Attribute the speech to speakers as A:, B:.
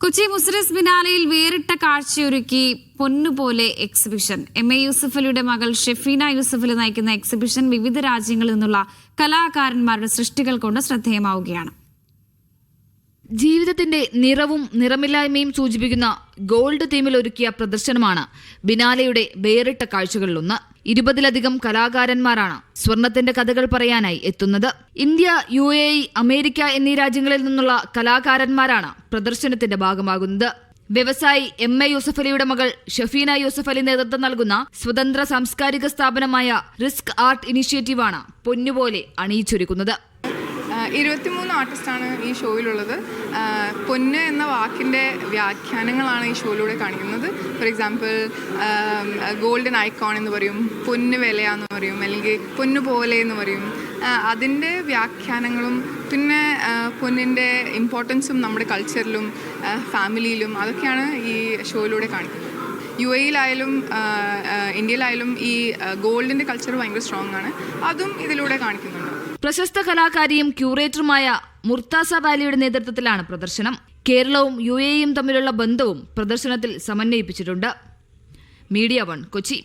A: കൊച്ചി മുസിരിസ് ബിനാലയിൽ വേറിട്ട കാഴ്ചയൊരുക്കി പൊന്നുപോലെ exhibition. MA യൂസഫലിയുടെ മകൾ ഷെഫീന യൂസഫലി നയിക്കുന്ന എക്സിബിഷൻ വിവിധ രാജ്യങ്ങളിൽ നിന്നുള്ള കലാകാരന്മാരുടെ സൃഷ്ടികൾ കൊണ്ട് ശ്രദ്ധേയമാവുകയാണ്.
B: ജീവിതത്തിന്റെ നിറവും നിറമില്ലായ്മയും സൂചിപ്പിക്കുന്ന ഗോൾഡ് തീമിൽ ഒരുക്കിയ പ്രദർശനമാണ് ബിനാലയുടെ വേറിട്ട കാഴ്ചകളിലൊന്ന്. 20-ലധികം കലാകാരന്മാരാണ് സ്വർണത്തിന്റെ കഥകൾ പറയാനായി എത്തുന്നത്. ഇന്ത്യ, UAE, അമേരിക്ക എന്നീ രാജ്യങ്ങളിൽ നിന്നുള്ള കലാകാരന്മാരാണ് പ്രദർശനത്തിന്റെ ഭാഗമാകുന്നത്. വ്യവസായി MA യൂസഫലിയുടെ മകൾ ഷെഫീന യൂസഫലി നേതൃത്വം നൽകുന്ന സ്വതന്ത്ര സാംസ്കാരിക സ്ഥാപനമായ റിസ്ക് ആർട്ട് ഇനിഷ്യേറ്റീവാണ് പൊന്നുപോലെ അണിയിച്ചൊരുക്കുന്നത്.
C: 23 ആർട്ടിസ്റ്റാണ് ഈ ഷോയിലുള്ളത്. പൊന്ന് എന്ന വാക്കിൻ്റെ വ്യാഖ്യാനങ്ങളാണ് ഈ ഷോയിലൂടെ കാണിക്കുന്നത്. ഫോർ എക്സാമ്പിൾ, ഗോൾഡൻ ഐക്കോൺ എന്ന് പറയും, പൊന്ന് വിലയാന്ന് പറയും, അല്ലെങ്കിൽ പൊന്നു പോലെ എന്ന് പറയും. അതിൻ്റെ വ്യാഖ്യാനങ്ങളും പിന്നെ പൊന്നിൻ്റെ ഇമ്പോർട്ടൻസും നമ്മുടെ കൾച്ചറിലും ഫാമിലിയിലും അതൊക്കെയാണ് ഈ ഷോയിലൂടെ കാണിക്കുന്നത്. UAE-യിലായാലും ഇന്ത്യയിലായാലും ഈ ഗോൾഡിൻ്റെ കൾച്ചർ ഭയങ്കര സ്ട്രോങ് ആണ്. അതും ഇതിലൂടെ കാണിക്കുന്നുണ്ട്.
B: പ്രശസ്ത കലാകാരിയും ക്യൂറേറ്ററുമായ മുർത്താസ വാലിയുടെ നേതൃത്വത്തിലാണ് പ്രദർശനം. കേരളവും UAE-യും തമ്മിലുള്ള ബന്ധവും പ്രദർശനത്തിൽ സമന്വയിപ്പിച്ചിട്ടുണ്ട്. മീഡിയ 1 കൊച്ചി.